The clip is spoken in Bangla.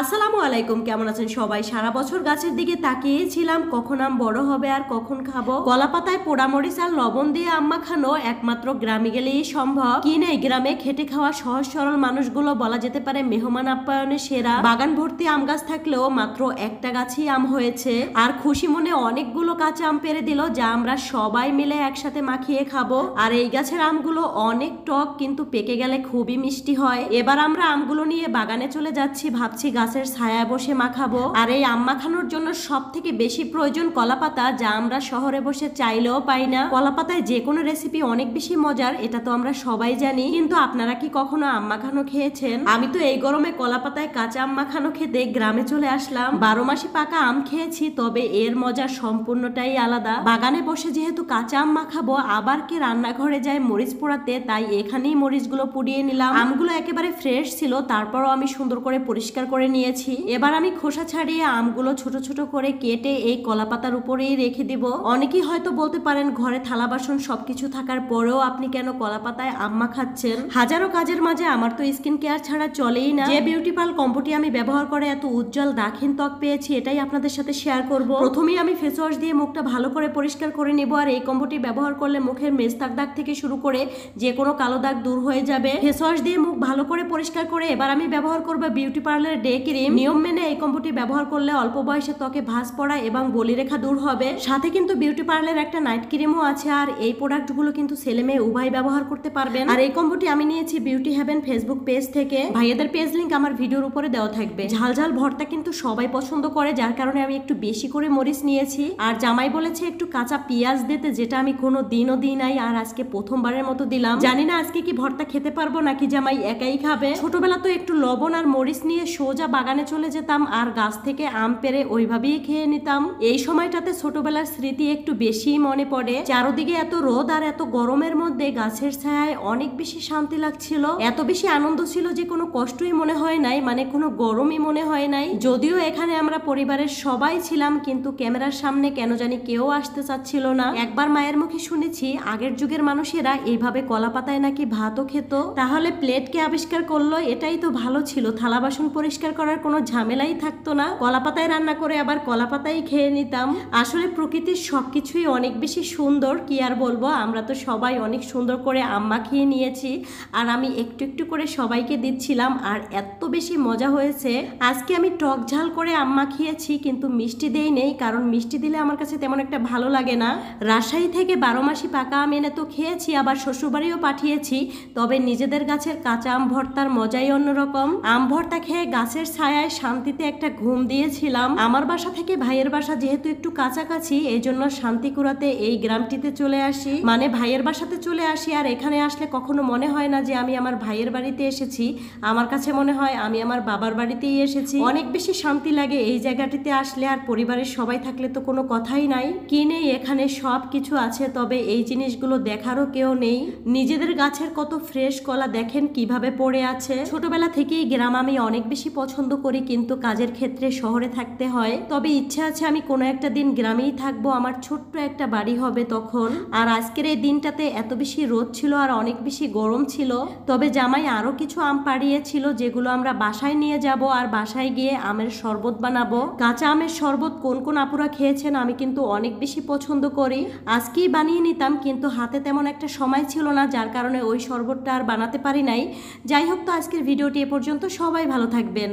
আসসালামু আলাইকুম, কেমন আছেন সবাই? সারা বছর গাছের দিকে তাকিয়েছিলাম কখন আম বড় হবে আর কখন খাবো। কলা পাতায় পোড়ামরিচ আর লবণ দিয়ে আম মাখানো একমাত্র গ্রামে গেলেই সম্ভব। কি নেই গ্রামে খেটে খাওয়া সহজ সরল মানুষগুলো বলা যেতে পারে মেহমান আপ্যায়নের সেরা। বাগান ভর্তি আম গাছ থাকলেও মাত্র একটা গাছেই আম হয়েছে, আর খুশি মনে অনেকগুলো কাঁচা আম পেরে দিল যা আমরা সবাই মিলে একসাথে মাখিয়ে খাবো। আর এই গাছের আমগুলো অনেক টক, কিন্তু পেকে গেলে খুবই মিষ্টি হয়। এবার আমরা আমগুলো নিয়ে বাগানে চলে যাচ্ছি, ভাবছি গাছের ছায়ায় বসে মাখাবো। আর এই আম মাখানোর জন্য সব থেকে বেশি প্রয়োজন কলা পাতা, যা আমরা শহরে বসে চাইলেও পাই না। কলা পাতায় যে কোনো রেসিপি অনেক বেশি মজার, এটা তো আমরা সবাই জানি, কিন্তু আপনারা কি কখনো আম মাখানো খেয়েছেন? আমি তো এই গরমে কলা পাতায় কাঁচা আম মাখানো খেতে গ্রামে চলে আসলাম। 12 মাসে পাকা আম খেয়েছি, তবে এর মজা সম্পূর্ণটাই আলাদা। বাগানে বসে যেহেতু কাঁচা আম মাখাবো, আবার কে রান্নাঘরে যায় মরিচ পোড়াতে, তাই এখানেই মরিচগুলো পুড়িয়ে নিলাম। আমগুলো একেবারে ফ্রেশ ছিল, তারপরও আমি সুন্দর করে পরিষ্কার করে নিয়েছি। এবার আমি খোসা ছাড়িয়ে আমগুলো ছোট ছোট করে কেটে এই কলা পাতার উপরেই রেখে দিব। অনেকেই হয়তো বলতে পারেন ঘরে থালা বাসন সবকিছু থাকার পরেও আপনি কেন কলা পাতায় আম মাখাচ্ছেন? হাজারো কাজের মাঝে আমার তো স্কিন কেয়ার ছাড়া চলেই না। যে বিউটি পার্ল কম্বোটি আমি ব্যবহার করে এত উজ্জ্বল দাক্ষিণ ত্বক পেয়েছি, এটাই আপনাদের সাথে শেয়ার করব। প্রথমেই আমি ফেস ওয়াশ দিয়ে মুখটা ভালো করে পরিষ্কার করে নেব। আর এই কম্বোটি ব্যবহার করলে মুখের মেস্তাক দাগ থেকে শুরু করে যে কোনো কালো দাগ দূর হয়ে যাবে। ফেস ওয়াশ দিয়ে মুখ ভালো করে পরিষ্কার করে এবার আমি ব্যবহার করব বিউটি পার্লার ডে ক্রিম। নিয়ম মেনে এই কম্বোটি ব্যবহার করলে অল্প বয়সে ত্বকে ভাঁজ পড়া এবং বলিরেখা দূর হবে। সাথে কিন্তু বিউটি পার্লার একটা নাইট ক্রিমও আছে। আর এই প্রোডাক্টগুলো কিন্তু ছেলে মেয়ে উভয় ব্যবহার করতে পারবেন। আর এই কম্বোটি আমি নিয়েছি বিউটি হেভেন ফেসবুক পেজ থেকে। ভাইয়াদের পেজ লিংক আমার ভিডিওর উপরে দেওয়া থাকবে। ঝালঝাল ভর্তা কিন্তু সবাই পছন্দ করে, যার কারণে আমি একটু বেশি করে মরিচ নিয়েছি। আর জামাই বলেছে একটু কাঁচা পেঁয়াজ দিতে, যেটা আমি কোনো দিনও দিই নাই, আর আজকে প্রথমবারের মতো দিলাম। জানি না আজকে কি ভর্তা খেতে পারবো নাকি জামাই একাই খাবে। ছোটবেলা তো একটু লবণ আর মরিচ নিয়ে সোজা বাগানে চলে যেতাম, আর গাছ থেকে আম পেরে ওইভাবেই খেয়ে নিতাম। এই সময়টাতে ছোটবেলার স্মৃতি একটু বেশি মনে পড়ে। চারদিকে এত রোদ আর এত গরমের মধ্যে গাছের ছায়ায় অনেক বেশি শান্তি লাগছিল। এত বেশি আনন্দ ছিল যে কোনো কষ্টই মনে হয় নাই, মানে কোনো গরমই মনে হয় নাই। যদিও এখানে আমরা পরিবারের সবাই ছিলাম, কিন্তু ক্যামেরার সামনে কেন জানি কেউ আসতে চাচ্ছিল না। একবার মায়ের মুখে শুনেছি আগের যুগের মানুষেরা এইভাবে কলা পাতায় নাকি ভাতও খেত। তাহলে প্লেটকে আবিষ্কার করলো, এটাই তো ভালো ছিল, থালা বাসন পরিষ্কার করার কোনো ঝামেলাই থাকতো না। কলা পাতায় রান্না করে আবার কলা পাতাই খেয়ে নিতাম। আসলে প্রকৃতির সবকিছুই অনেক বেশি সুন্দর, কি আর বলবো। আমরা তো সবাই অনেক সুন্দর করে আম মাখিয়ে নিয়েছি, আর আমি একটু একটু করে সবাইকে দিচ্ছিলাম, আর এত বেশি মজা হয়েছে। আজকে আমি টক ঝাল করে আম মাখিয়েছি, কিন্তু মিষ্টি দেই নেই, কারণ মিষ্টি দিলে আমার কাছে তেমন একটা ভালো লাগে না। রাজশাহী থেকে 12 মাসি পাকা আম এনে তো খেয়েছি, আবার শ্বশুরবাড়িও পাঠিয়েছি, তবে নিজেদের গাছের কাঁচা আম ভর্তার মজাই অন্যরকম। আম ভর্তা খেয়ে গাছের ছায়ায় শান্তিতে একটা ঘুম দিয়েছিলাম। আমার বাসা থেকে ভাইয়ের বাসা যেহেতু একটু কাছাকাছি, এই জন্য শান্তি কুড়াতে এই গ্রামটিতে চলে আসি, মানে ভাইয়ের বাসাতে চলে আসি। আর এখানে আসলে কখনো মনে হয় না যে আমি আমার ভাইয়ের বাড়িতে এসেছি, আমার কাছে মনে হয় আমি আমার বাবার বাড়িতেই এসেছি। অনেক বেশি শান্তি লাগে এই জায়গাটিতে আসলে। আর পরিবারের সবাই থাকলে তো কোনো কথাই নাই। কি নেই এখানে সব কিছু আছে, তবে এই জিনিসগুলো দেখারও কেউ নেই। নিজেদের গাছের কত ফ্রেশ কলা দেখেন কিভাবে পড়ে আছে। ছোটবেলা থেকেই গ্রাম আমি অনেক বেশি পছন্দ করি, কিন্তু কাজের ক্ষেত্রে শহরে থাকতে হয়। তবে ইচ্ছা আছে আমি কোনো একটা দিন গ্রামেই থাকবো, আমার ছোট্ট একটা বাড়ি হবে তখন। আর আজকের এই দিনটাতে এত বেশি রোদ ছিল আর অনেক বেশি গরম ছিল, তবে জামাই আরো কিছু আম পাড়িয়েছিল, যেগুলো আমরা বাসায় নিয়ে যাব, আর বাসায় গিয়ে আমের শরবত বানাবো। কাঁচা আমের শরবত কোন কোন আপুরা খেয়েছেন, আমি কিন্তু অনেক বেশি পছন্দ করি। আজকেই বানিয়ে নিতাম, কিন্তু হাতে তেমন একটা সময় ছিল না, যার কারণে ওই শরবতটা আর বানাতে পারি নাই। যাই হোক, তো আজকের ভিডিওটি এ পর্যন্ত। সবাই ভালো থাকবেন।